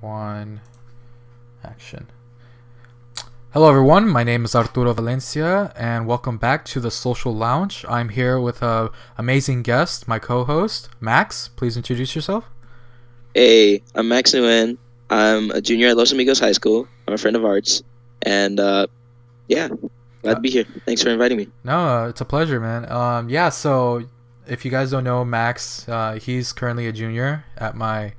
One, action. Hello everyone, my name is Arturo Valencia and welcome back to the Social Lounge. I'm here with a amazing guest, my co-host, Max. Please introduce yourself. Hey, I'm Max Nguyen. I'm a junior at Los Amigos High School. I'm a friend of arts. And yeah, glad to be here. Thanks for inviting me. No, it's a pleasure, man. So if you guys don't know Max, he's currently a junior at my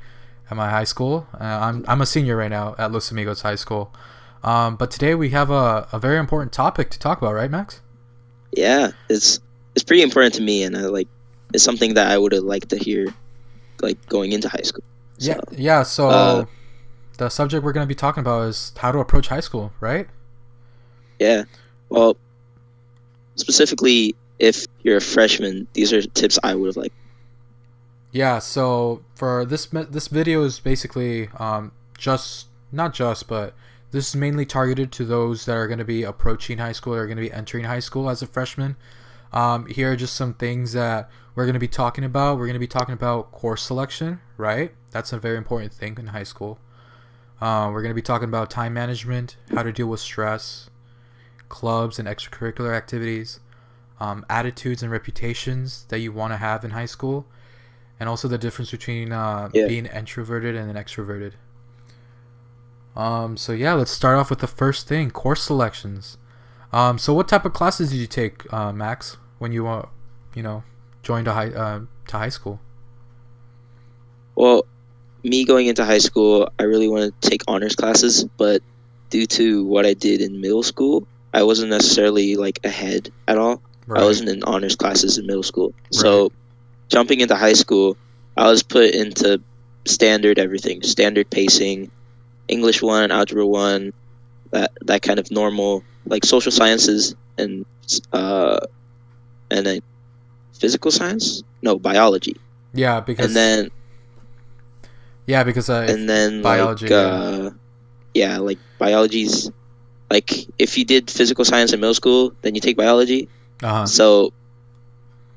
high school. I'm a senior right now at Los Amigos High School. But today we have a very important topic to talk about, right, Max? Yeah, it's pretty important to me, and it's something that I would have liked to hear, like going into high school. So, So the subject we're going to be talking about is how to approach high school, right? yeah. Well, specifically, if you're a freshman, these are tips I would have liked. Yeah. So for this video is basically but this is mainly targeted to those that are going to be approaching high school or going to be entering high school as a freshman. Here are just some things that we're going to be talking about. We're going to be talking about course selection, right? That's a very important thing in high school. We're going to be talking about time management, how to deal with stress, clubs and extracurricular activities, attitudes and reputations that you want to have in high school, and also the difference between being introverted and an extroverted. Let's start off with the first thing, course selections. So what type of classes did you take, Max, when you joined to high school? Well, me going into high school, I really wanted to take honors classes, but due to what I did in middle school, I wasn't necessarily like ahead at all. Right. I wasn't in honors classes in middle school. So jumping into high school, I was put into standard everything, standard pacing, English 1, Algebra 1, that kind of normal, like social sciences and then physical science? No, biology. Yeah, because biology. Like biology's like if you did physical science in middle school, then you take biology. So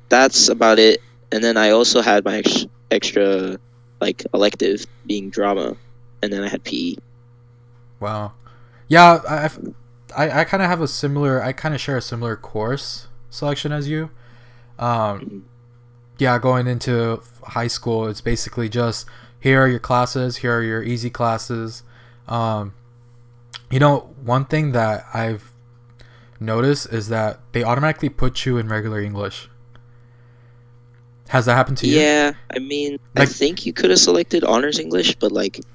that's about it. And then I also had my extra like elective being drama, and then I had PE. Wow. Yeah, I kind of have a similar. I kind of share a similar course selection as you. Going into high school, it's basically just here are your classes, here are your easy classes. One thing that I've noticed is that they automatically put you in regular English. Has that happened to you? Yeah, I mean, I think you could have selected honors English, but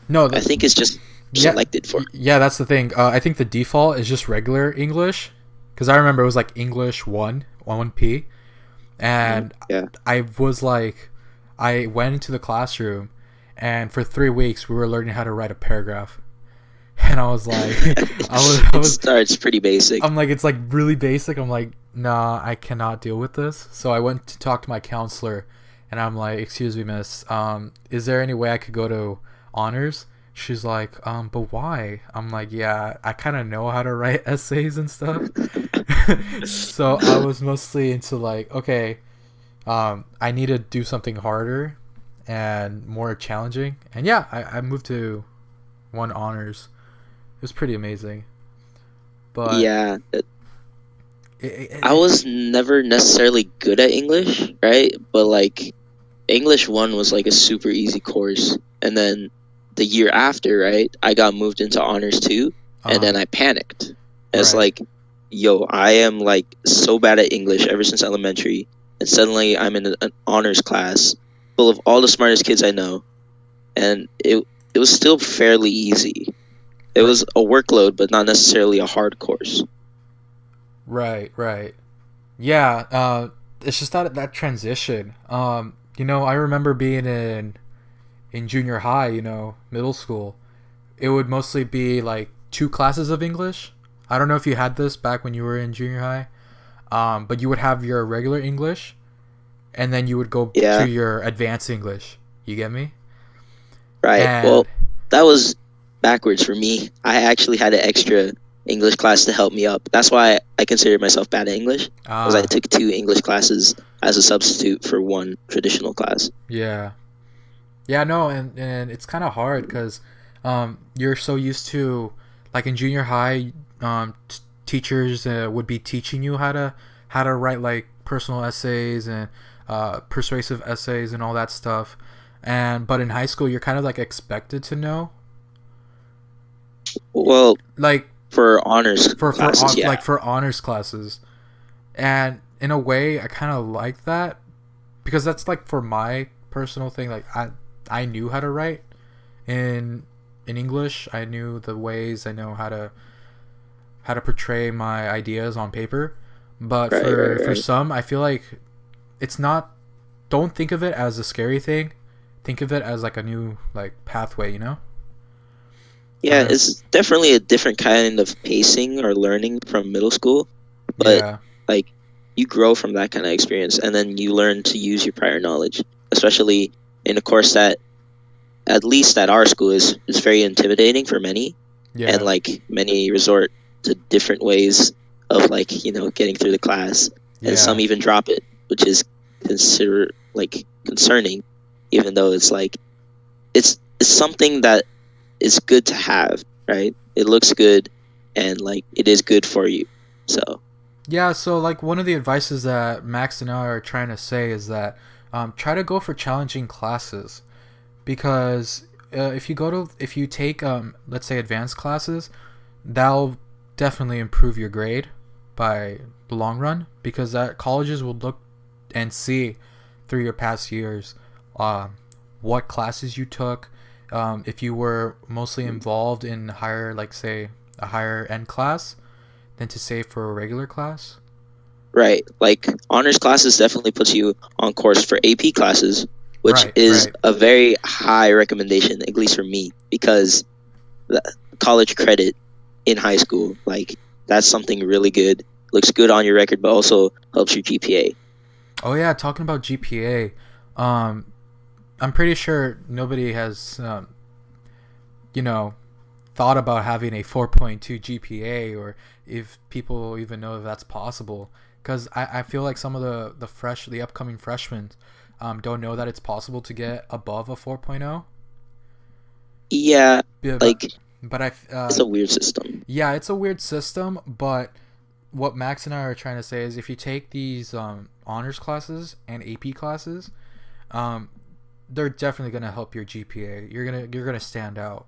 no, I think it's just selected for. Yeah, that's the thing. I think the default is just regular English, because I remember it was like English 1P, and I went into the classroom, and for 3 weeks we were learning how to write a paragraph, and I was like, It starts pretty basic. I'm like, it's like really basic. I'm like, nah, I cannot deal with this. So I went to talk to my counselor, and I'm like, excuse me, miss, is there any way I could go to honors? She's like, but why? I'm like, yeah, I kind of know how to write essays and stuff. So I was mostly into like, okay, I need to do something harder and more challenging. And yeah, I moved to one honors. It was pretty amazing. But yeah, I was never necessarily good at English, right? But like English 1 was like a super easy course, and then the year after, right, I got moved into honors 2, and then I panicked. It's like, yo, I am like so bad at English ever since elementary, and suddenly I'm in an honors class full of all the smartest kids I know, and it was still fairly easy. It was a workload, but not necessarily a hard course. Right. Yeah, it's just that transition. I remember being in junior high, middle school. It would mostly be like 2 classes of English. I don't know if you had this back when you were in junior high, but you would have your regular English, and then you would go to your advanced English. You get me? Right. Well, that was backwards for me. I actually had an extra English class to help me up. That's why I consider myself bad at English, because I took 2 English classes as a substitute for 1 traditional class. Yeah, no, and it's kind of hard because You're so used to, like in junior high, teachers would be teaching you how to write like personal essays and persuasive essays and all that stuff. And but in high school, you're kind of like expected to know, Well, like for honors classes, yeah. like for honors classes. And in a way, I kind of like that because that's like for my personal thing. Like I knew how to write in English. I knew the ways. I know how to portray my ideas on paper. But for some, I feel like it's not. Don't think of it as a scary thing. Think of it as like a new like pathway. You know. Yeah, it's definitely a different kind of pacing or learning from middle school, but Yeah. like you grow from that kind of experience, and then you learn to use your prior knowledge, especially in a course that, at least at our school, is very intimidating for many, and Yeah. like many resort to different ways of like getting through the class, and some Yeah. even drop it, which is concerning, even though it's like it's something that is good to have, right? It looks good, and like it is good for you. So Yeah, so like one of the advices that Max and I are trying to say is that try to go for challenging classes because if you take let's say advanced classes, that'll definitely improve your grade by the long run because that colleges will look and see through your past years what classes you took, if you were mostly involved in higher, like say a higher end class than to say for a regular class. right, like honors classes definitely puts you on course for AP classes, which Right, is right. a very high recommendation, at least for me, because the college credit in high school, like that's something really good. Looks good on your record, but also helps your GPA. Oh yeah, talking about GPA, um, I'm pretty sure nobody has, you know, thought about having a 4.2 GPA or if people even know if that's possible. Because I feel like some of the upcoming freshmen don't know that it's possible to get above a 4.0. Yeah, Yeah, like but I it's a weird system. yeah, it's a weird system. But what Max and I are trying to say is if you take these honors classes and AP classes, um, they're definitely gonna help your GPA. You're gonna stand out.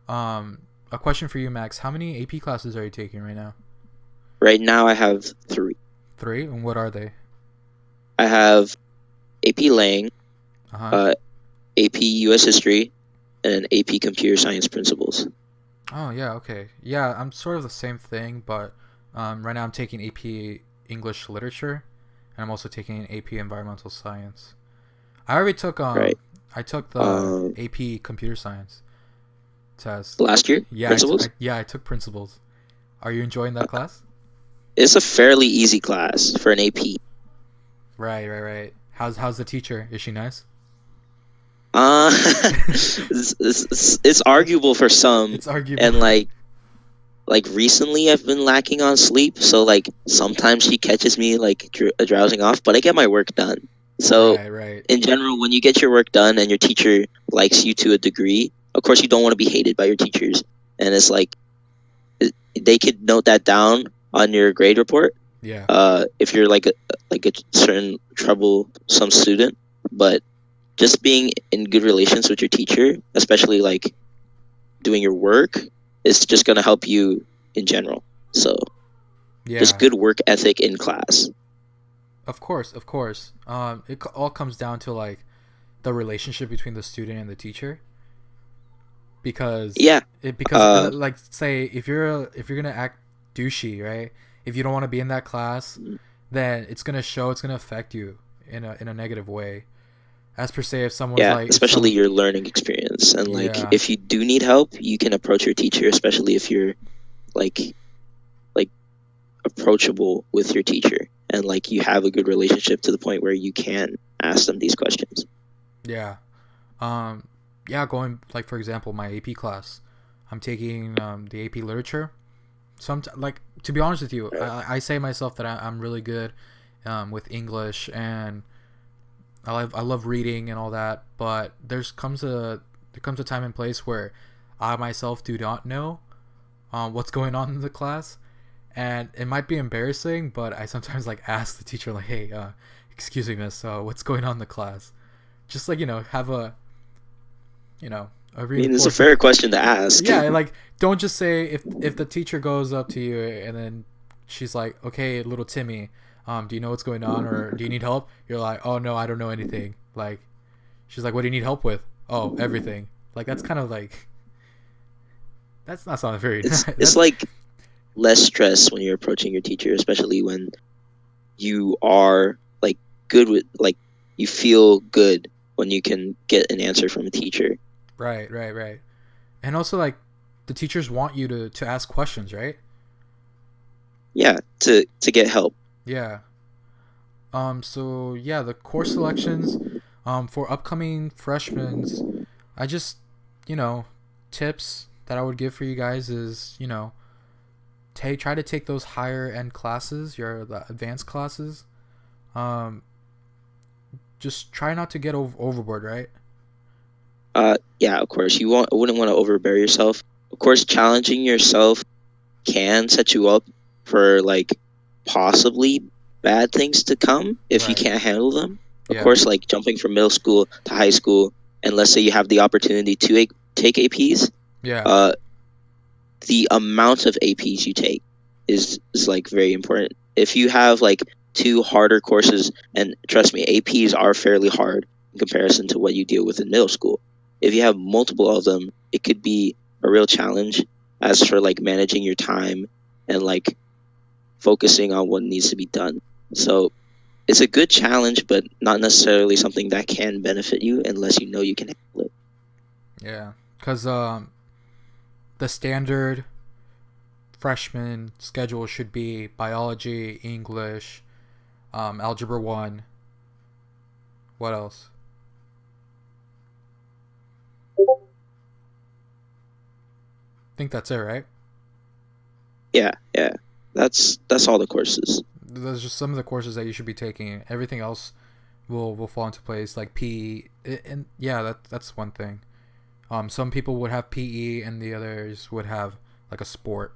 A question for you, Max. How many AP classes are you taking right now? Right now, I have three. Three? And what are they? I have AP Lang, Uh-huh. uh, AP US History, and AP Computer Science Principles. Oh, yeah, okay. Yeah, I'm sort of the same thing, but right now I'm taking AP English Literature, and I'm also taking AP Environmental Science. I already took Right. I took the AP Computer Science test. Last year, Yeah, Principles. I took Principles. Are you enjoying that class? It's a fairly easy class for an AP. Right, right, right. How's the teacher? Is she nice? It's arguable for some, It's arguable. and like recently I've been lacking on sleep, so like sometimes she catches me like drowsing off, but I get my work done. So Right, right. in general, when you get your work done and your teacher likes you to a degree, of course you don't want to be hated by your teachers, and it's like they could note that down on your grade report. Yeah. If you're like a certain troublesome student, but just being in good relations with your teacher, especially like doing your work, is just going to help you in general. So just Yeah. good work ethic in class. Of course, of course. All comes down to like the relationship between the student and the teacher. Because Yeah. like say if you're gonna act douchey, right? If you don't want to be in that class, then it's gonna show. It's gonna affect you in a negative way. As per se, if someone's Yeah, like if especially someone your learning experience, and like yeah if you do need help, you can approach your teacher, especially if you're like like approachable with your teacher, and like you have a good relationship to the point where you can ask them these questions. yeah yeah going like for example my AP class, I'm taking the AP literature. Like to be honest with you, I say myself that I'm really good with English and I love reading and all that, but there comes a time and place where I myself do not know what's going on in the class, and it might be embarrassing, but I sometimes like ask the teacher like, "Hey, excuse me, miss, what's going on in the class?" Just like have a I mean, it's a reinforcement. fair question to ask. Yeah, like don't just say if the teacher goes up to you and then she's like, "Okay, little Timmy, do you know what's going on or do you need help?" You're like, "Oh no, I don't know anything." Like she's like, "What do you need help with?" "Oh, everything." Like that's kind of like that's not something very It's that's like less stress when you're approaching your teacher, especially when you are like good with like you feel good when you can get an answer from a teacher. right. And also like the teachers want you to ask questions, right? Yeah, to get help. Yeah. So yeah, the course selections for upcoming freshmen, I just, you know, tips that I would give for you guys is, try to take those higher end classes, the advanced classes. Um, just try not to get overboard, right? Yeah, of course. Wouldn't want to overbear yourself. Of course, challenging yourself can set you up for like possibly bad things to come if you Right. can't handle them. Of Yeah. course, like jumping from middle school to high school, and let's say you have the opportunity to take APs, Yeah. uh, the amount of APs you take is like very important. If you have like two harder courses, and trust me, APs are fairly hard in comparison to what you deal with in middle school. If you have multiple of them, it could be a real challenge as for like managing your time and like focusing on what needs to be done. So it's a good challenge, but not necessarily something that can benefit you unless you know you can handle it. Yeah. Cause the standard freshman schedule should be biology, English, algebra one. What else? I think that's it, right? Yeah. That's all the courses. Those are just some of the courses that you should be taking. Everything else will fall into place, like PE, and yeah, that's one thing. Some people would have PE, and the others would have like a sport.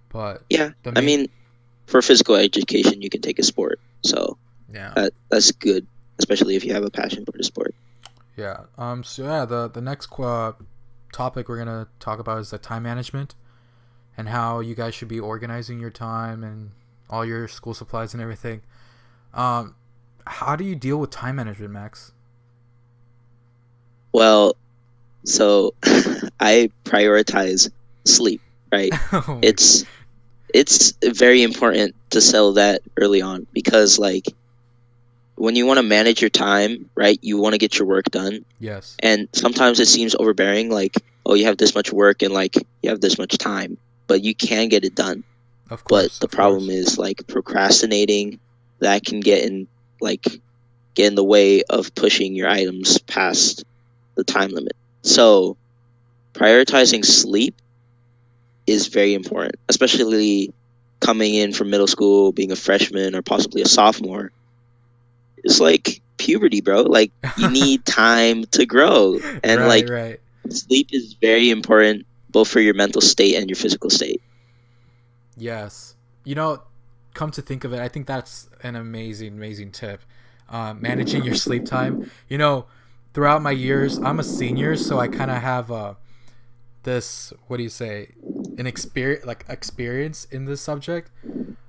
But Yeah, the I main, mean, for physical education, you can take a sport, so yeah, that's good, especially if you have a passion for the sport. yeah. So yeah, the next topic we're gonna talk about is the time management and how you guys should be organizing your time and all your school supplies and everything. Um, how do you deal with time management, Max? Well, so I prioritize sleep, right? Oh my, It's it's very important to sell that early on because like when you want to manage your time, right, you want to get your work done, yes, and sometimes it seems overbearing, like, oh, you have this much work and like you have this much time, but you can get it done. of But course, the of problem course. is like procrastinating that can like get in the way of pushing your items past the time limit. So prioritizing sleep is very important, especially coming in from middle school, being a freshman or possibly a sophomore. It's like puberty, bro. Like you need time to grow, and Right, like right. sleep is very important both for your mental state and your physical state. Yes. Come to think of it, I think that's an amazing tip. Managing your sleep time. Throughout my years, I'm a senior, so I kind of have this, what do you say, an experience in this subject.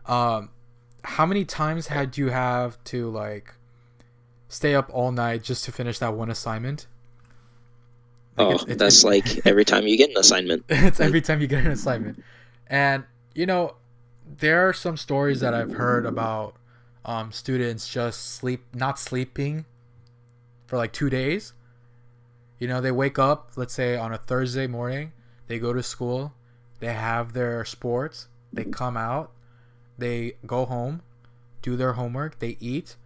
Um, how many times had you have to like stay up all night just to finish that one assignment? Like Oh, that's like every time you get an assignment. it's Like every time you get an assignment, and you know there are some stories that I've heard about students just not sleeping for like 2 days. They wake up, let's say on a Thursday morning, they go to school, they have their sports, they come out, they go home, do their homework, they eat,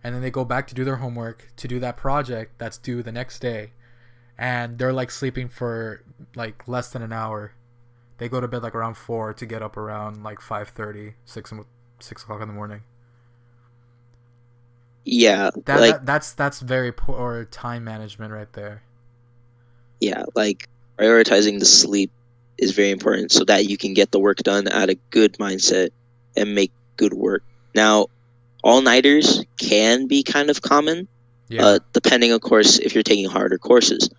and then they go back to do their homework to do that project that's due the next day. And they're like sleeping for like less than an hour. They go to bed like around 4 to get up around like 5:30, 6 o'clock in the morning. yeah, That's very poor time management right there. like prioritizing the sleep is very important so that you can get the work done at a good mindset and make good work. Now, all-nighters can be kind of common, Yeah. depending, of course, if you're taking harder courses.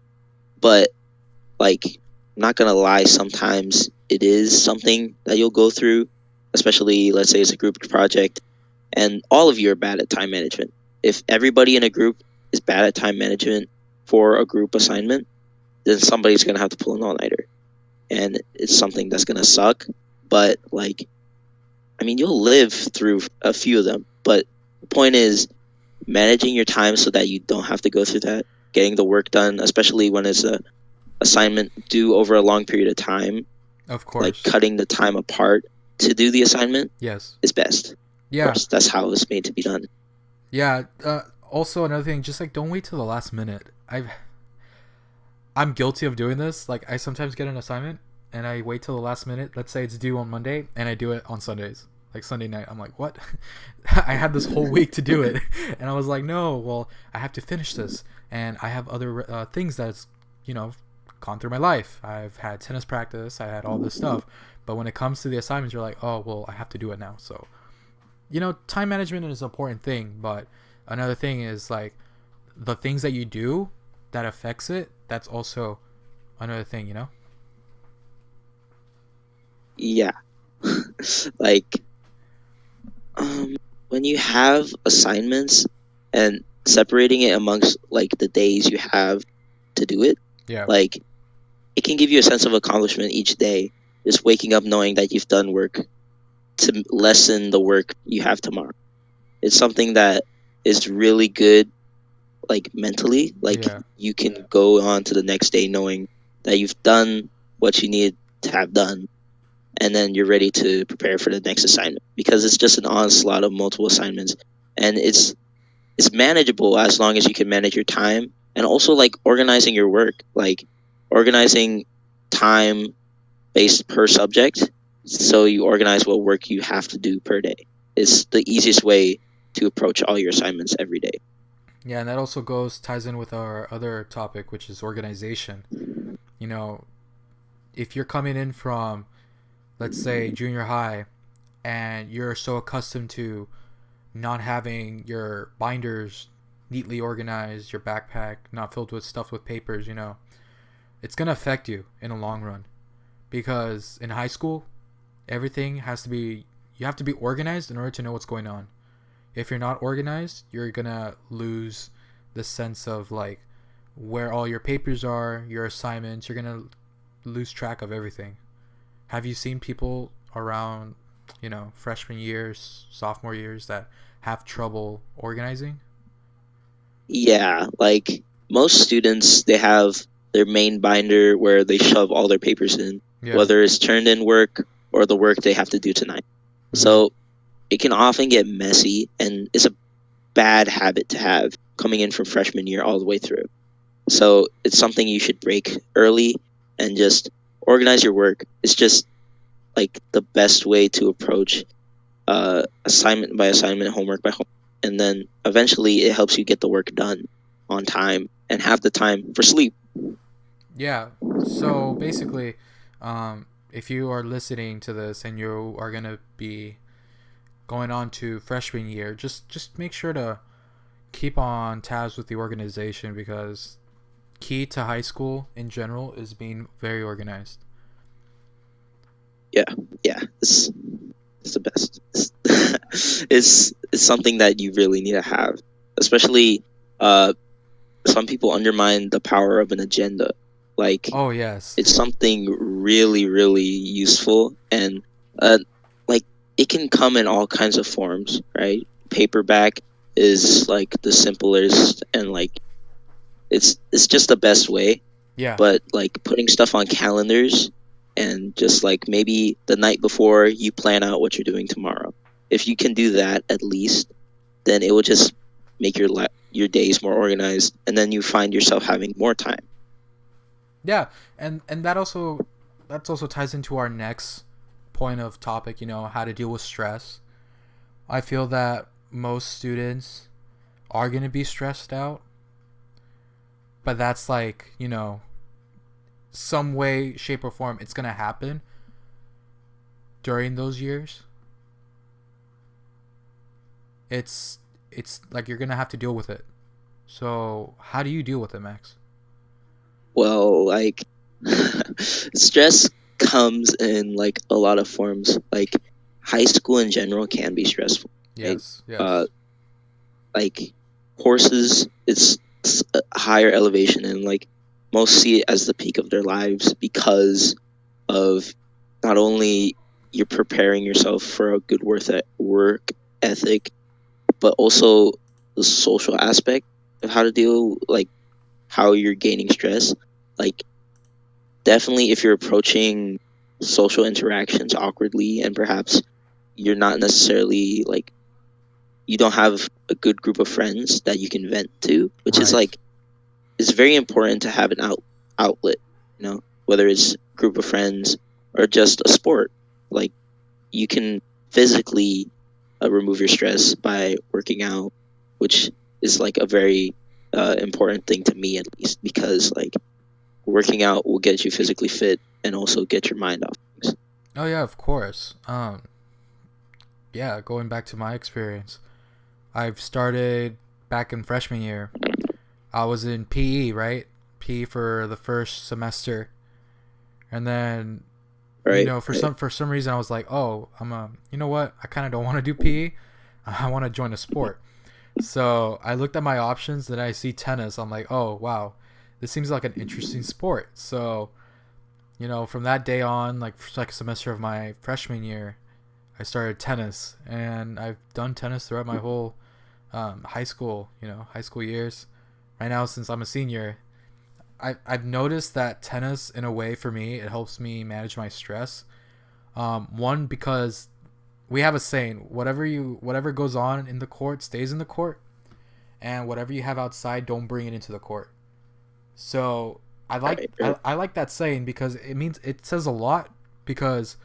But, like, I'm not going to lie, sometimes it is something that you'll go through, especially, let's say it's a group project, and all of you are bad at time management. If everybody in a group is bad at time management for a group assignment, then somebody's going to have to pull an all-nighter. And it's something that's going to suck. But, like, I mean, you'll live through a few of them. But the point is managing your time so that you don't have to go through that, getting the work done, especially when it's a assignment due over a long period of time, Of like course. cutting the time apart to do the assignment Yes. is best. Of Yeah. course, that's how it's made to be done. Yeah. Also, another thing, just like don't wait till the last minute. I'm guilty of doing this. Like I sometimes get an assignment and I wait till the last minute. Let's say it's due on Monday and I do it on Sundays. Like Sunday night, I'm like, what? I had this whole week to do it, and I was like, no. Well, I have to finish this, and I have other things that's you know gone through my life. I've had tennis practice. I had all this stuff. But when it comes to the assignments, you're like, oh well, I have to do it now. So time management is an important thing, but another thing is like the things that you do that affects it. That's also another thing. Yeah. Like, when you have assignments and separating it amongst like the days you have to do it, Yeah. like it can give you a sense of accomplishment each day. Just waking up knowing that you've done work to lessen the work you have tomorrow. It's something that is really good, like mentally. Like Yeah. you can go on to the next day knowing that you've done what you need to have done, and then you're ready to prepare for the next assignment because it's just an onslaught of multiple assignments, and it's manageable as long as you can manage your time and also like organizing your work, like organizing time based per subject. So you organize what work you have to do per day. It's the easiest way to approach all your assignments every day. Yeah, and that also ties in with our other topic, which is organization. You know, if you're coming in from, let's say, junior high, and you're so accustomed to not having your binders neatly organized, your backpack not filled with stuff with papers, it's going to affect you in the long run. Because in high school, everything has to be, you have to be organized in order to know what's going on. If you're not organized, you're going to lose the sense of like where all your papers are, your assignments. You're going to lose track of everything. Have you seen people around, freshman years, sophomore years that have trouble organizing? Yeah, like most students, they have their main binder where they shove all their papers in, Yeah. whether it's turned in work or the work they have to do tonight. Mm-hmm. So it can often get messy, and it's a bad habit to have coming in from freshman year all the way through. So it's something you should break early and just organize your work. It's just like the best way to approach assignment by assignment, homework by homework, and then eventually it helps you get the work done on time and have the time for sleep. Yeah. So basically, if you are listening to this and you are gonna be going on to freshman year, just make sure to keep on tabs with the organization because key to high school in general is being very organized. Yeah, yeah, it's the best. It's something that you really need to have, especially uh, some people undermine the power of an agenda. Like Oh yes. it's something really, really useful, and uh, like it can come in all kinds of forms, right? Paperback is like the simplest, and like it's just the best way. Yeah. But like putting stuff on calendars and just like maybe the night before you plan out what you're doing tomorrow. If you can do that at least, then it will just make your days more organized, and then you find yourself having more time. Yeah, and that also ties into our next point of topic, how to deal with stress. I feel that most students are going to be stressed out, but that's like, some way, shape, or form, it's gonna happen during those years. It's like you're gonna have to deal with it. So how do you deal with it, Max? Well, like stress comes in like a lot of forms. Like high school in general can be stressful, right? Yes, Uh, yes, like horses, it's a higher elevation, and like most see it as the peak of their lives because of not only you're preparing yourself for a good work ethic, but also the social aspect of how to deal, like how you're gaining stress. Like definitely if you're approaching social interactions awkwardly and perhaps you're not necessarily like you don't have a good group of friends that you can vent to, which is right, like it's very important to have an outlet, whether it's a group of friends or just a sport. Like you can physically remove your stress by working out, which is like a very important thing to me at least, because like working out will get you physically fit and also get your mind off things. oh yeah, of course. Yeah, going back to my experience, I've started back in freshman year. I was in PE, right? PE for the first semester, and then Right, right. for some reason I was like, oh, you know what? I kind of don't want to do PE. I want to join a sport. So I looked at my options, then I see tennis. I'm like, oh wow, this seems like an interesting sport. So from that day on, like second semester of my freshman year, I started tennis, and I've done tennis throughout my whole high school years. Right now, since I'm a senior, I've noticed that tennis, in a way, for me, it helps me manage my stress. One, because we have a saying: whatever goes on in the court stays in the court, and whatever you have outside, don't bring it into the court. So Right, right. I like that saying because it says a lot. Because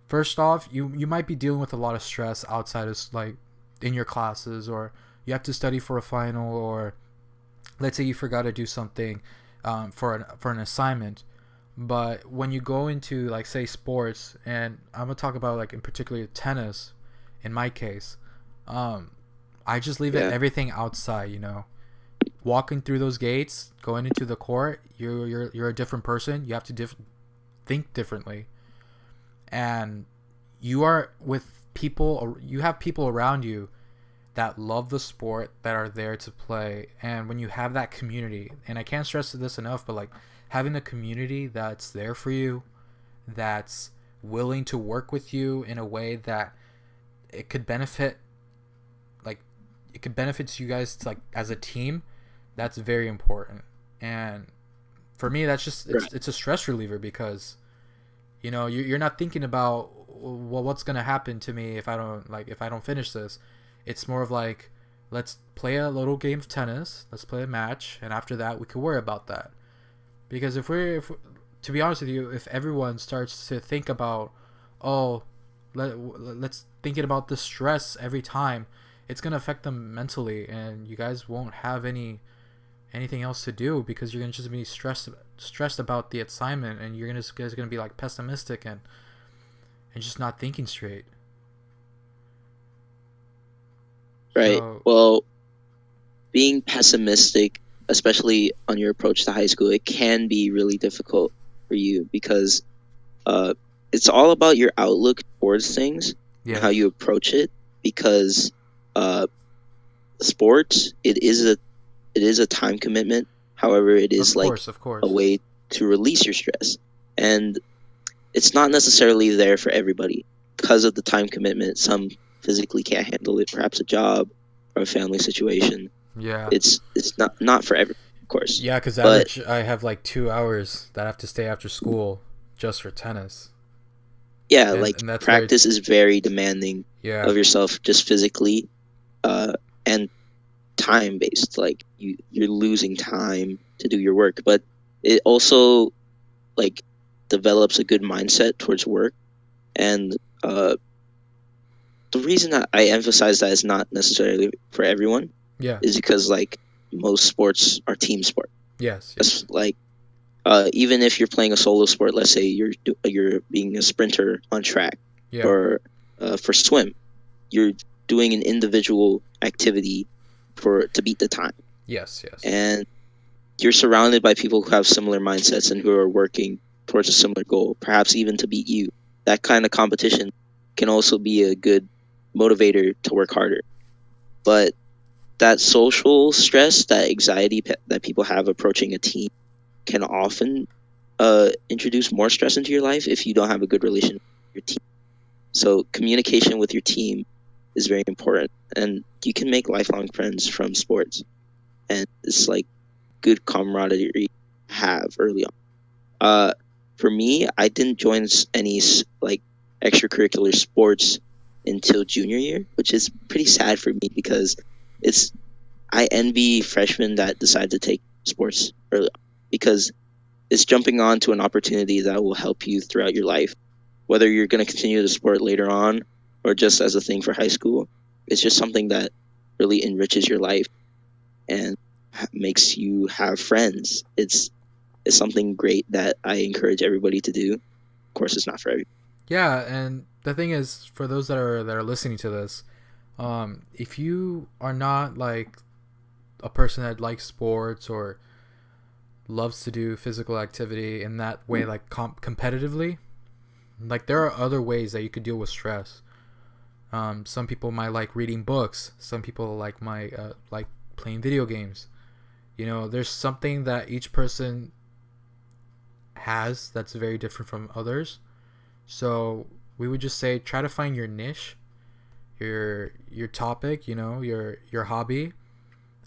first off, you might be dealing with a lot of stress outside of, like, in your classes, or you have to study for a final, or let's say you forgot to do something for an assignment. But when you go into, like, say, sports, and I'm gonna talk about, like, in particular tennis, in my case, um, I just leave it Yeah. everything outside. Walking through those gates, going into the court, you're a different person. You have to think differently, and you are with people. You have people around you that love the sport, that are there to play. And when you have that community, and I can't stress this enough, but like having a community that's there for you, that's willing to work with you in a way that it could benefit, like it could benefit you guys to, like, as a team, that's very important. And for me, that's just Right. it's a stress reliever, because you're not thinking about, well, what's gonna happen to me if I don't finish this. It's more of like, let's play a little game of tennis, let's play a match, and after that we could worry about that. Because if to be honest with you, if everyone starts to think about, oh, let's thinking about the stress every time, it's gonna affect them mentally, and you guys won't have anything else to do, because you're gonna just be stressed about the assignment, and you're guys gonna be like pessimistic, and just not thinking straight. Right. So Well, being pessimistic, especially on your approach to high school, it can be really difficult for you because uh, it's all about your outlook towards things and how you yes, approach it. Because uh, sports, it is a time commitment. However, it is like of a course, way to release your stress, and it's not necessarily there for everybody because of the time commitment. Some physically can't handle it, perhaps a job or a family situation. yeah, It's not for everyone, of course, yeah. Because but average, I have like 2 hours that I have to stay after school just for tennis, yeah, and like and that's very, practice is very demanding yeah, of yourself, just physically uh, and time based. Like you're losing time to do your work, but it also like develops a good mindset towards work. And the reason that I emphasize that is not necessarily for everyone yeah, is because like most sports are team sport. yes, That's yes, like Even if you're playing a solo sport, let's say you're being a sprinter on track, Yeah. or for swim, you're doing an individual activity to beat the time, Yes. Yes. and you're surrounded by people who have similar mindsets and who are working towards a similar goal, perhaps even to beat you. That kind of competition can also be a good motivator to work harder. But that social stress, that anxiety that people have approaching a team, can often introduce more stress into your life if you don't have a good relation with your team. So communication with your team is very important, and you can make lifelong friends from sports, and it's like good camaraderie to have early on. Uh, for me, I didn't join any like extracurricular sports until junior year, which is pretty sad for me because it's I envy freshmen that decide to take sports early on, because it's jumping on to an opportunity that will help you throughout your life, whether you're going to continue the sport later on or just as a thing for high school. It's just something that really enriches your life and makes you have friends. It's something great that I encourage everybody to do. Of course, it's not for everybody. Yeah, and the thing is, for those that are listening to this, if you are not like a person that likes sports or loves to do physical activity in that way, like competitively, like there are other ways that you could deal with stress. Some people might like reading books. Some people might like playing video games. You know, there's something that each person has that's very different from others. So we would just say try to find your niche, your topic, you know, your hobby,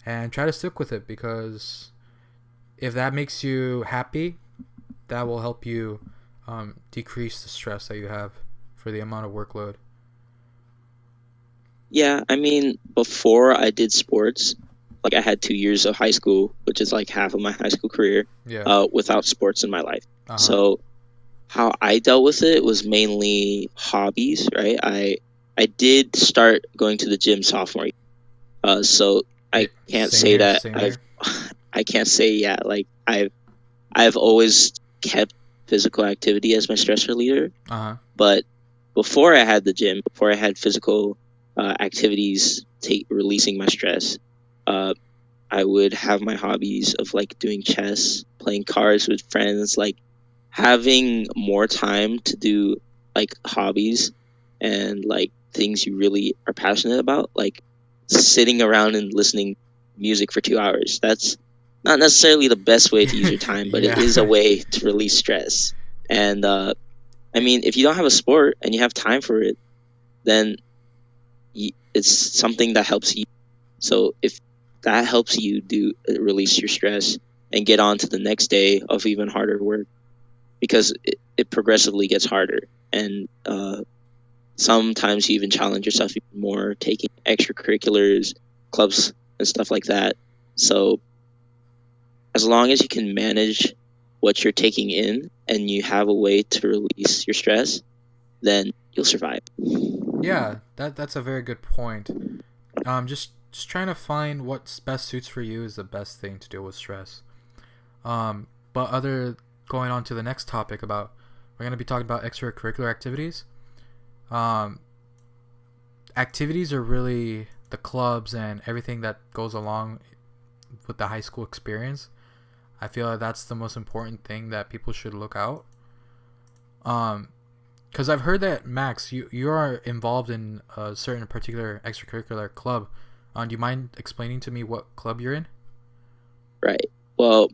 and try to stick with it, because if that makes you happy, that will help you decrease the stress that you have for the amount of workload. Yeah, I mean, before I did sports, like I had 2 years of high school, which is like half of my high school career, Yeah. without sports in my life. Uh huh. So how I dealt with it was mainly hobbies, right? I did start going to the gym sophomore year. So Yeah. I can't Same say here. that Same I've here. I can't say, yeah, like I've always kept physical activity as my stress reliever. Uh huh. But before I had the gym, before I had physical activities releasing my stress, uh, I would have my hobbies of like doing chess, playing cards with friends, like having more time to do like hobbies and like things you really are passionate about, like sitting around and listening music for 2 hours. That's not necessarily the best way to use your time, but it Yeah. is a way to release stress. And I mean, if you don't have a sport and you have time for it, then it's something that helps you. So if that helps you do release your stress and get on to the next day of even harder work, because it progressively gets harder, and sometimes you even challenge yourself even more, taking extracurriculars, clubs, and stuff like that. So as long as you can manage what you're taking in and you have a way to release your stress, then you'll survive. Yeah. That's a very good point. Just trying to find what's best suits for you is the best thing to deal with stress. But other going on to the next topic about, we're gonna be talking about extracurricular activities. Um, Activities are really the clubs and everything that goes along with the high school experience. I feel like that's the most important thing that people should look out. Because I've heard that Max, you are involved in a certain particular extracurricular club. Do you mind explaining to me what club you're in? Right. Well,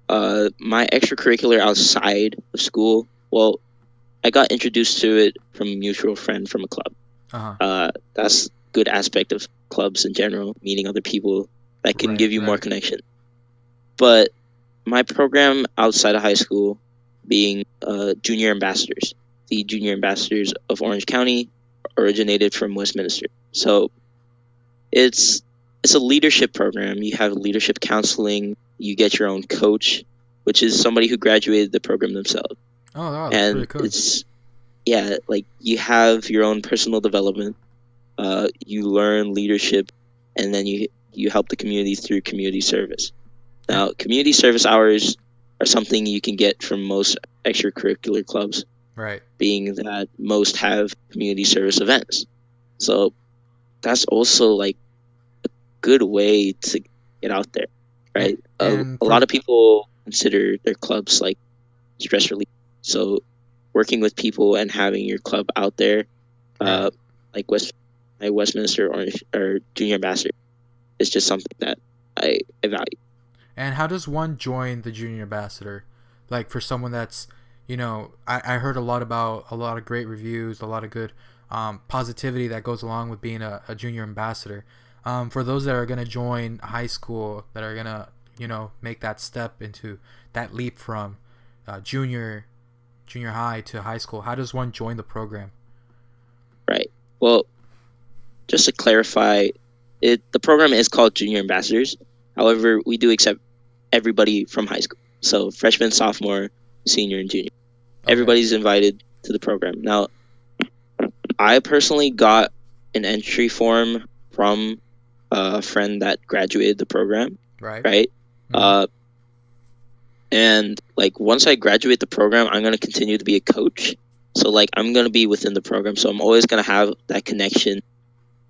my extracurricular outside of school, well, I got introduced to it from a mutual friend from a club. Uh huh. That's good aspect of clubs in general, meeting other people that can Right. give you more Right. connection. But my program outside of high school, being junior ambassadors, the junior ambassadors of Orange County, originated from Westminster. So it's it's a leadership program. You have leadership counseling. You get your own coach, which is somebody who graduated the program themselves, Oh, wow, that's really and cool. it's, yeah, like you have your own personal development. You learn leadership, and then you help the community through community service. And Now, community service hours are something you can get from most extracurricular clubs, Right. being that most have community service events. So that's also like good way to get out there, And right? and A for lot of people consider their clubs like stress relief. So working with people and having your club out there, right. uh, like Westminster or Junior Ambassador, is just something that I value. And how does one join the junior ambassador? Like for someone that's, I heard a lot of great reviews, a lot of good positivity that goes along with being a junior ambassador. For those that are going to join high school, that are going to, make that step into that leap from junior high to high school, how does one join the program? Right. Well, just to clarify, the program is called Junior Ambassadors. However, we do accept everybody from high school. So freshman, sophomore, senior, and junior. Okay. Everybody's invited to the program. Now, I personally got an entry form from a friend that graduated the program, Right. right? Mm-hmm. Uh, and like once I graduate the program, I'm gonna continue to be a coach. So like I'm gonna be within the program. So I'm always gonna have that connection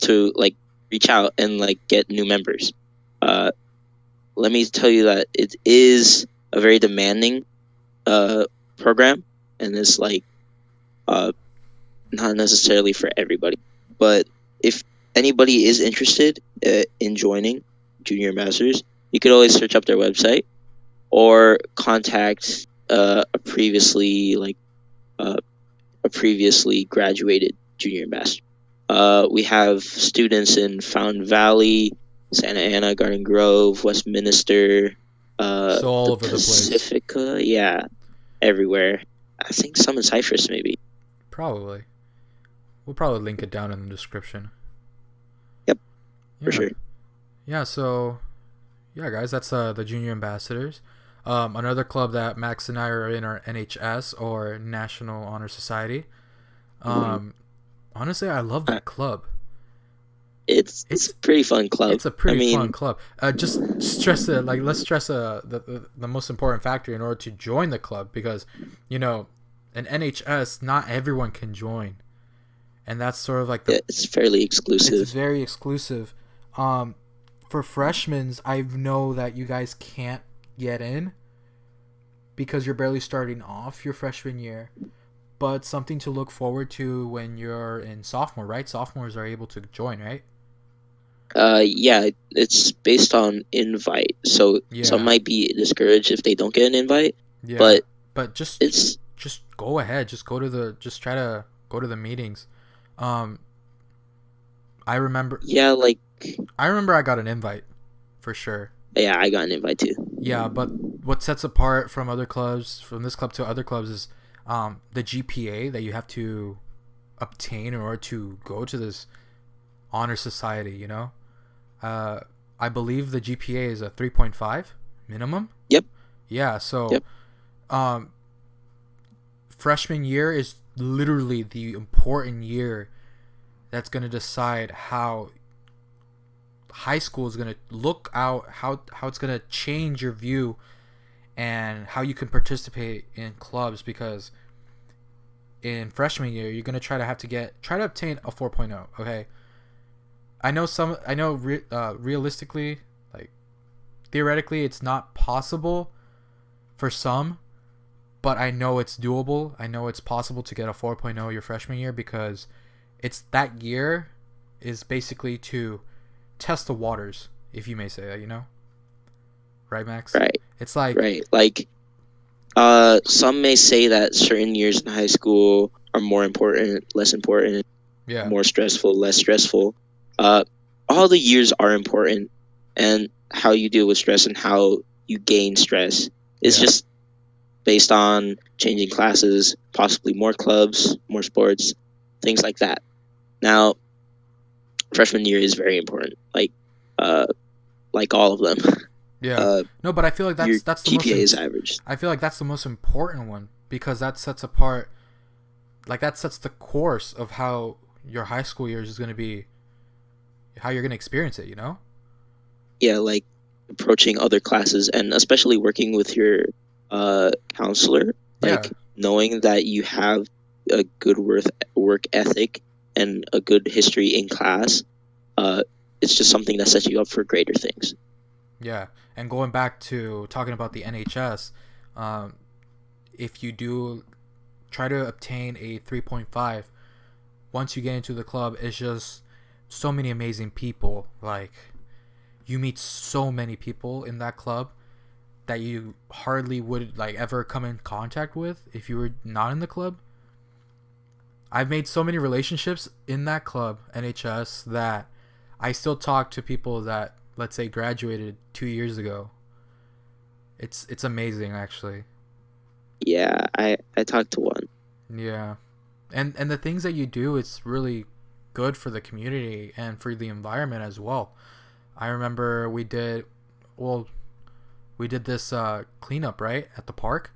to like reach out and like get new members. Uh, Let me tell you that it is a very demanding program, and it's like uh, not necessarily for everybody. But if anybody is interested in joining Junior Masters, you could always search up their website or contact uh, a previously graduated junior ambassador. We have students in Fountain Valley, Santa Ana, Garden Grove, Westminster, So all the over the place. Pacifica, yeah, everywhere. I think some in Cypress, maybe. Probably. We'll probably link it down in the description. Yep, for Yeah. sure. Yeah, so yeah, guys, that's the junior ambassadors. Another club that Max and I are in are NHS, or National Honor Society. Um, Honestly, I love Uh, that club. it's a It's pretty fun club. it's a I pretty fun mean, club. Just stress it. Like let's stress the most important factor in order to join the club, because you know, an NHS, not everyone can join, and that's sort of like the it's fairly it's exclusive. very exclusive. Um, for freshmen, I know that you guys can't get in because you're barely starting off your freshman year. But something to look forward to when you're in sophomore, right? Sophomores are able to join, right? Yeah, it's based on invite, so some Yeah, might be discouraged if they don't get an invite, yeah. but But just it's just go ahead. Just try to go to the meetings. Um, I remember yeah, like I got an invite for sure. yeah, I got an invite too. Yeah, but what sets apart from other clubs, from this club to other clubs, is the GPA that you have to obtain in order to go to this honor society. Uh, I believe the GPA is a 3.5 minimum. Yep, Yeah, so yep, um, freshman year is literally the important year that's going to decide how high school is going to look out, how it's going to change your view and how you can participate in clubs, because in freshman year you're going to try to obtain a 4.0. Okay, I know realistically, like theoretically it's not possible for some, but I know it's doable. I know it's possible to get a 4.0 your freshman year, because it's that year is basically to test the waters, if you may say that. Right, Max? right, It's like, right. Like some may say that certain years in high school are more important, less important, yeah, more stressful, less stressful. Uh, all the years are important, and how you deal with stress and how you gain stress is yeah, just based on changing classes, possibly more clubs, more sports, things like that. Now, freshman year is very important, uh, like all of them. yeah. Uh, No, but I feel like your that's the most GPA is average. I feel like that's the most important one, because that sets apart, like that sets the course of how your high school years is going to be, how you're going to experience it. Yeah, like approaching other classes and especially working with your counselor, Yeah. like knowing that you have a good work ethic and a good history in class, uh, it's just something that sets you up for greater things. Yeah. And going back to talking about the NHS, um, if you do try to obtain a 3.5, once you get into the club, it's just so many amazing people. Like, you meet so many people in that club that you hardly would like ever come in contact with if you were not in the club. I've made so many relationships in that club, NHS, that I still talk to people that, let's say, graduated 2 years ago. It's amazing, actually. Yeah, I talked to one. Yeah, and the things that you do, it's really good for the community and for the environment as well. I remember well, we did this cleanup, right, at the park.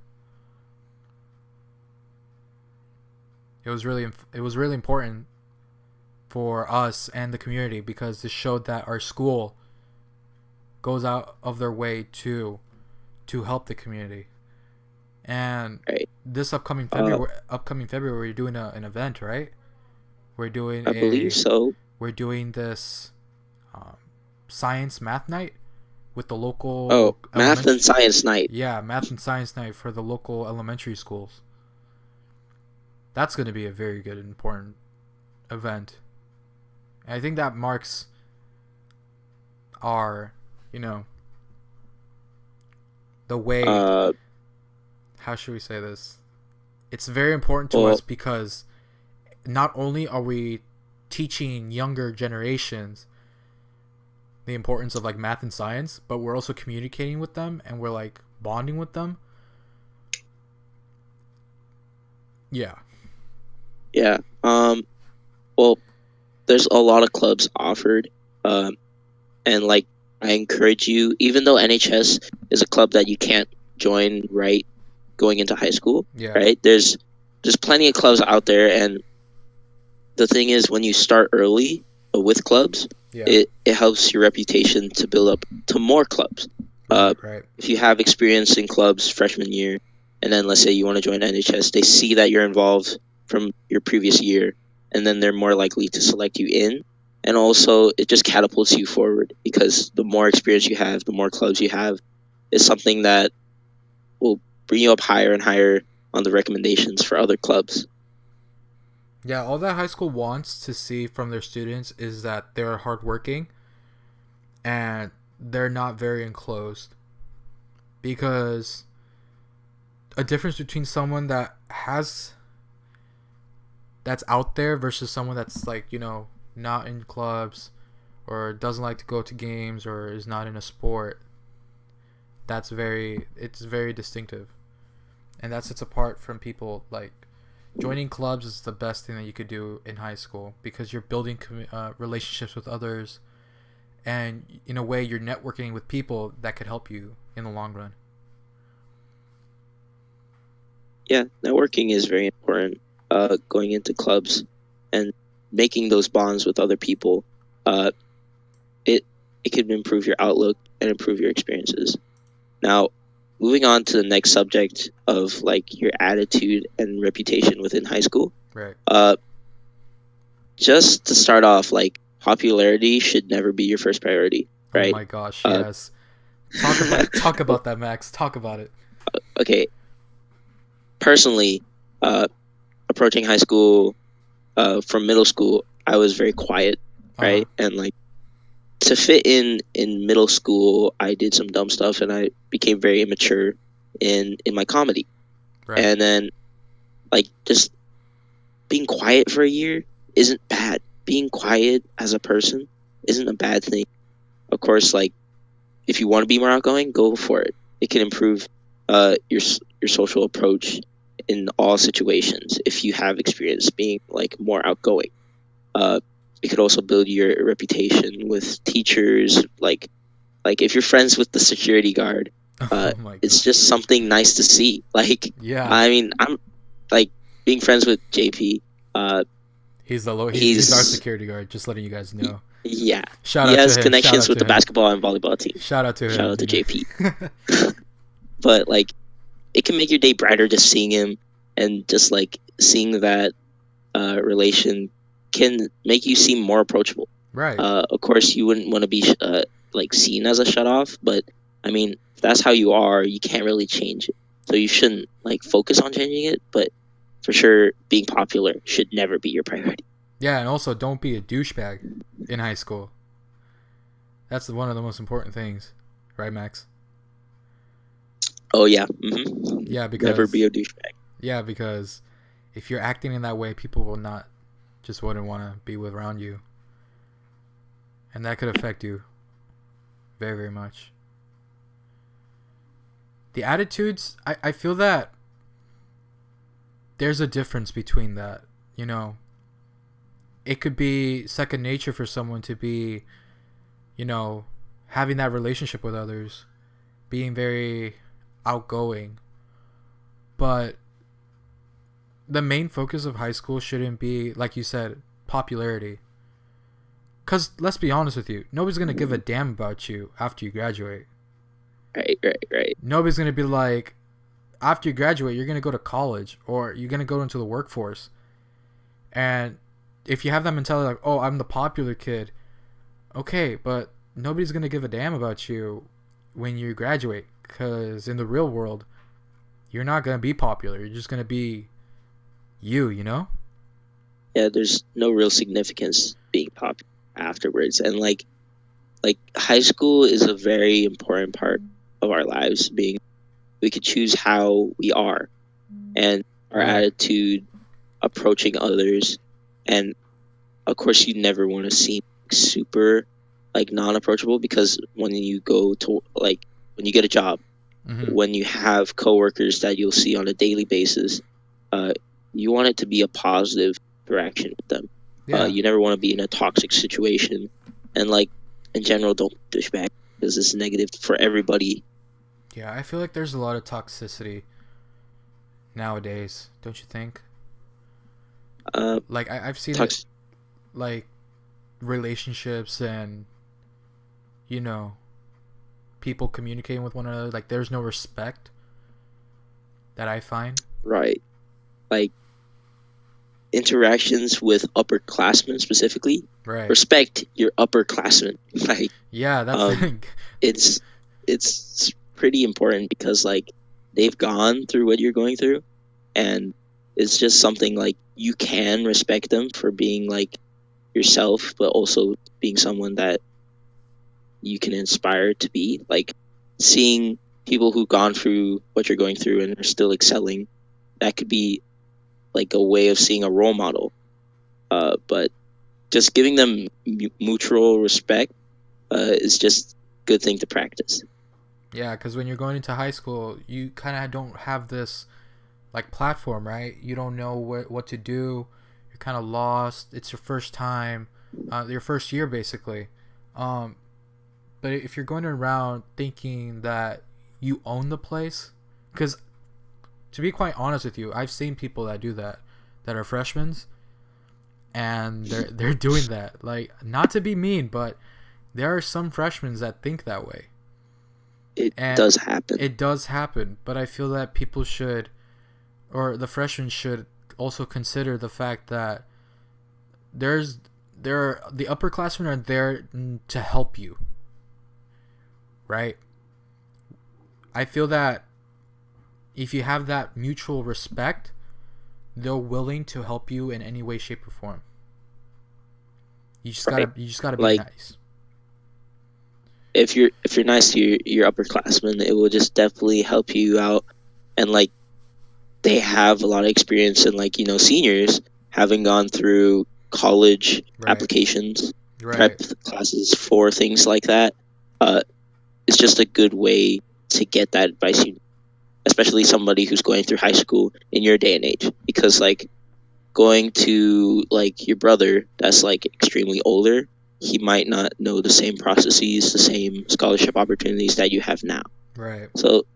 It was really important for us and the community because this showed that our school goes out of their way to help the community. And Right. this Uh, upcoming February, we're doing an event, right? We're doing I believe a so. we're doing this um, science math night with the Oh, local math and elementary. science night. Yeah, math and science night for the local elementary schools. That's going to be a very good and important event. And I think that marks our, you know, the way. Uh, How should we say this? It's very important to us well, because not only are we teaching younger generations the importance of like math and science, but we're also communicating with them and we're like bonding with them. Yeah. yeah. Well, there's a lot of clubs offered. And like I encourage you, even though NHS is a club that you can't join right going into high school, Yeah. right? There's plenty of clubs out there, and the thing is, when you start early with clubs, Yeah. it helps your reputation to build up to more clubs. Uh, Right, right. if you have experience in clubs freshman year, and then let's say you want to join NHS, they see that you're involved from your previous year, and then they're more likely to select you in. And also, it just catapults you forward because the more experience you have, the more clubs you have, is something that will bring you up higher and higher on the recommendations for other clubs. Yeah, all that high school wants to see from their students is that they're hardworking and they're not very enclosed. Because a difference between someone that's out there versus someone that's like, not in clubs or doesn't like to go to games or is not in a sport, it's very distinctive. And that sets apart from people like joining clubs is the best thing that you could do in high school because you're building relationships with others, and in a way you're networking with people that could help you in the long run. Yeah, networking is very important. Going into clubs and making those bonds with other people, uh, it it can improve your outlook and improve your experiences. Now, moving on to the next subject of like your attitude and reputation within high school. Right. Uh, just to start off, like popularity should never be your first priority, Oh right? my gosh, Uh, yes. Talk about that, Max. Talk about it. okay, personally, uh, approaching high school, from middle school, I was very quiet, Uh-huh. right? And like to fit in middle school, I did some dumb stuff and I became very immature in my comedy. Right. And then like just being quiet for a year isn't bad. Being quiet as a person isn't a bad thing. Of course, like if you want to be more outgoing, go for it. It can improve your social approach in all situations if you have experience being like more outgoing. Uh, it could also build your reputation with teachers. Like if you're friends with the security guard, Oh my it's gosh. just something nice to see. Like Yeah. I mean, I'm like being friends with JP. Uh, He's our he's security guard, just letting you guys know. yeah, Shout he out to has him. Shout connections out with to the him. basketball and volleyball teams. Shout out to Shout him, out to JP. But like it can make your day brighter just seeing him, and just like seeing that relation can make you seem more approachable. Right. Of course, you wouldn't want to be like seen as a shut off, but I mean, if that's how you are, you can't really change it. So you shouldn't like focus on changing it, but for sure, being popular should never be your priority. Yeah, and also don't be a douchebag in high school. That's one of the most important things, right, Max? Oh yeah, Yeah, never because be a douchebag. yeah, because if you're acting in that way, people will not just wouldn't want to be around you, and that could affect you very, very much. The attitudes, I feel that there's a difference between that. You know, it could be second nature for someone to be, you know, having that relationship with others, being very outgoing. But the main focus of high school shouldn't be, like you said, popularity. Because let's be honest with you, nobody's going to give a damn about you after you graduate. Right. Nobody's going to be like, after you graduate, you're going to go to college or you're going to go into the workforce. And if you have that mentality like, oh, I'm the popular kid, okay, but nobody's going to give a damn about you when you graduate. Because in the real world, you're not going to be popular. You're just going to be you know? Yeah, there's no real significance being popular afterwards, and like high school is a very important part of our lives. Being we could choose how we are and our Right. attitude approaching others, and of course you never want to seem super like non-approachable, because when you go to like when you get a job, when you have coworkers that you'll see on a daily basis, uh, you want it to be a positive interaction with them. Yeah. You never want to be in a toxic situation, and like in general, don't douchebag, because it's negative for everybody. Yeah, I feel like there's a lot of toxicity nowadays, don't you think? Like I've seen it, like relationships and you know people communicating with one another. Like there's no respect that I find. Right, like interactions with upperclassmen specifically. Right. Respect your upperclassmen. Like Yeah, that's it's pretty important, because like they've gone through what you're going through, and it's just something like you can respect them for being like yourself, but also being someone that you can inspire to be. Like seeing people who've gone through what you're going through and are still excelling, that could be like a way of seeing a role model. But just giving them mutual respect is just a good thing to practice. yeah, because when you're going into high school, you kind of don't have this like platform, right? You don't know what to do. You're kind of lost. It's your first time, your first year basically. Um, but if you're going around thinking that you own the place, because to be quite honest with you, I've seen people that do that are freshmen, and they're doing that. Like, not to be mean, but there are some freshmen that think that way. It does happen. It does happen, but I feel that people should, or the freshmen should also consider the fact that the upperclassmen are there to help you, right? I feel that if you have that mutual respect, they're willing to help you in any way, shape, or form. You just gotta be like, nice. If you're nice to your upperclassmen, it will just definitely help you out. And like they have a lot of experience, and like seniors having gone through college applications, prep classes for things like that. It's just a good way to get that advice, especially somebody who's going through high school in your day and age, because like going to like your brother that's like extremely older, he might not know the same processes, the same scholarship opportunities that you have now. Right. So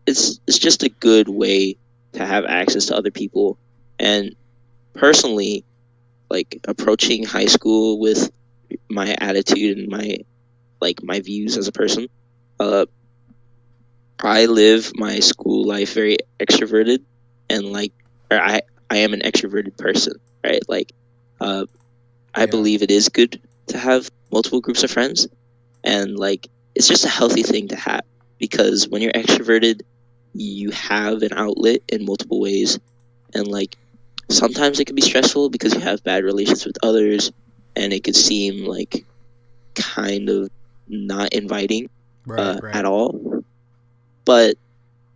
it's just a good way to have access to other people. And personally, like approaching high school with my attitude and my views as a person, I live my school life very extroverted, and like, or I am an extroverted person, right? Like, uh, I Yeah. believe it is good to have multiple groups of friends, and like, it's just a healthy thing to have because when you're extroverted, you have an outlet in multiple ways, and like, sometimes it can be stressful because you have bad relations with others, and it could seem like kind of not inviting Right. Right. at all. But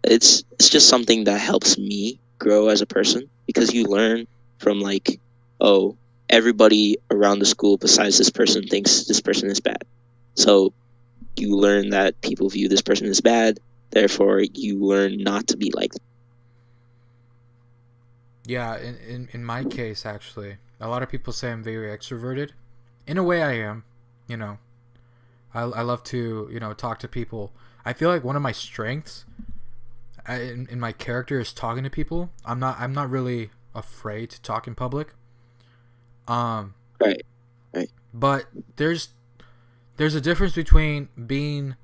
it's just something that helps me grow as a person because you learn from like, oh, everybody around the school besides this person thinks this person is bad. So you learn that people view this person as bad, therefore you learn not to be like them. Yeah. In my case, actually, a lot of people say I'm very extroverted. In a way, I am. You know, I love to talk to people. I feel like one of my strengths in my character is talking to people. I'm not really afraid to talk in public. Um, Right, right. but there's a difference between being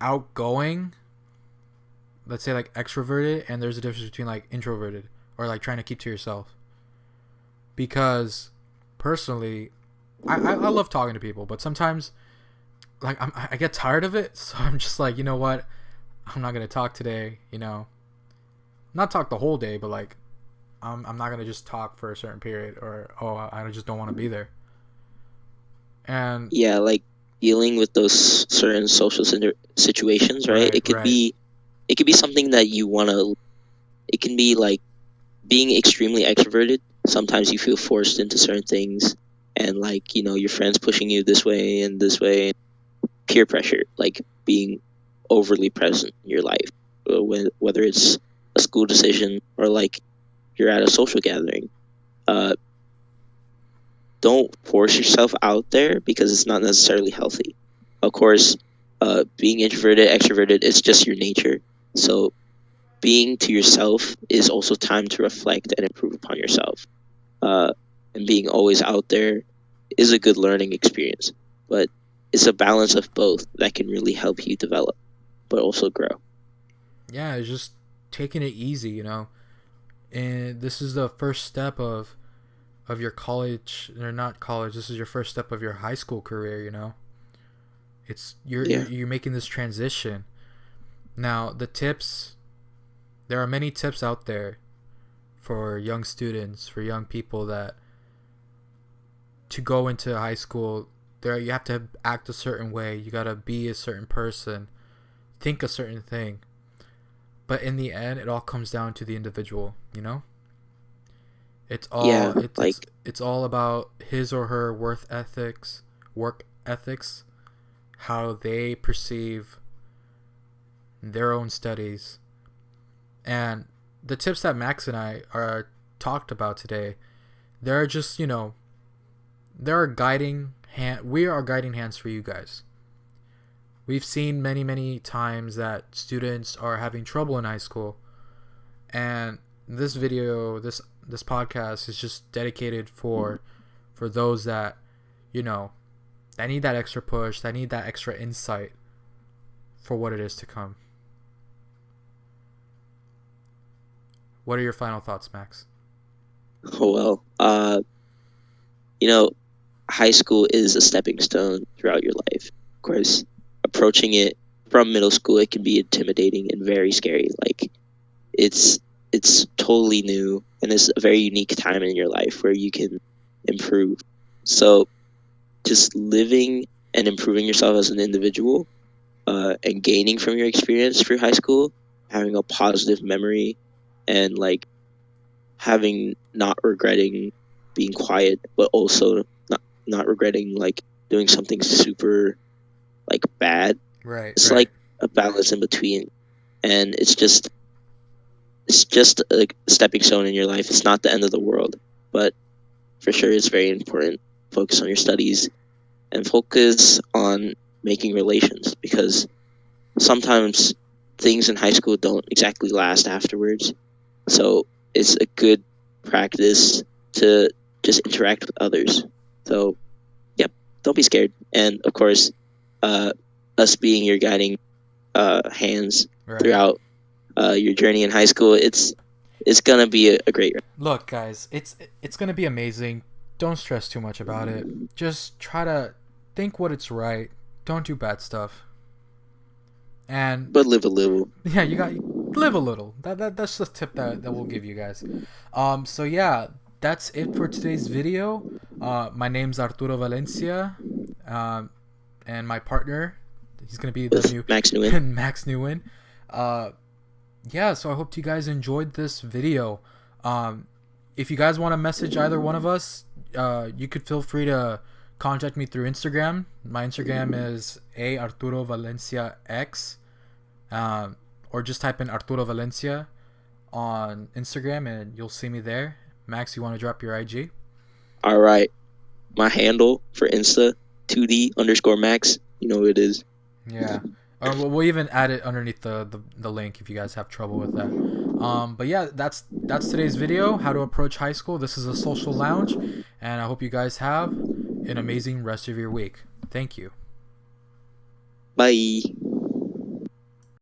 outgoing, let's say like extroverted, and there's a difference between like introverted or like trying to keep to yourself. Because personally, I love talking to people, but sometimes like I get tired of it, so I'm just like, you know what, I'm not gonna talk today. Not talk the whole day, but like I'm not gonna just talk for a certain period, or I just don't want to be there. And Yeah, like dealing with those certain social situations, right? right, right, It could be something that you want to. It can be like being extremely extroverted. Sometimes you feel forced into certain things, and like your friends pushing you this way, and peer pressure, like being overly present in your life, whether it's a school decision or like you're at a social gathering. Uh, don't force yourself out there because it's not necessarily healthy. Of course, being introverted, extroverted, it's just your nature. So being to yourself is also time to reflect and improve upon yourself. Uh, and being always out there is a good learning experience, but it's a balance of both that can really help you develop, but also grow. yeah, it's just taking it easy, and this is the first step of your college, or not college, this is your first step of your high school career. It's Yeah, you're making this transition. Now the tips, there are many tips out there for young students, for young people, that to go into high school, there you have to act a certain way, you got to be a certain person, think a certain thing. But in the end, it all comes down to the individual. It's all yeah, it's like it's it's all about his or her work ethics, how they perceive their own studies. And the tips that Max and I are talked about today, they're just, they're a guiding hand. We are guiding hands for you guys. We've seen many, many times that students are having trouble in high school, and this podcast is just dedicated for those that, you know, that need that extra push, that need that extra insight for what it is to come. What are your final thoughts, Max? oh well. You know, high school is a stepping stone throughout your life. Of course, approaching it from middle school, it can be intimidating and very scary. Like it's it's totally new and it's a very unique time in your life where you can improve. So just living and improving yourself as an individual, and gaining from your experience through high school, having a positive memory, and like having not regretting being quiet, but also not regretting like doing something super like bad. Right, It's right. like a balance in between, and it's just a stepping stone in your life. It's not the end of the world, but for sure, it's very important. Focus on your studies and focus on making relations because sometimes things in high school don't exactly last afterwards. So it's a good practice to just interact with others. So, yep, don't be scared. And of course, uh, us being your guiding hands Right. throughout your journey in high school. It's gonna be a great. Look, guys, it's gonna be amazing. Don't stress too much about it. Just try to think what it's right. Don't do bad stuff. And But live a little. yeah, you got live a little. That's the tip that we'll give you guys. So yeah, that's it for today's video. My name's Arturo Valencia, and my partner, he's gonna be the With new Max Nguyen. Max Nguyen. Uh, yeah, so I hope you guys enjoyed this video. If you guys want to message either one of us, you could feel free to contact me through Instagram. My Instagram is a Arturo Valencia X, or just type in Arturo Valencia on Instagram and you'll see me there. Max, you want to drop your IG? All right, my handle for Insta 2D_Max. You know what it is. Yeah. Or we'll even add it underneath the link if you guys have trouble with that. But yeah, that's today's video, how to approach high school. This is a social lounge, and I hope you guys have an amazing rest of your week. Thank you. Bye.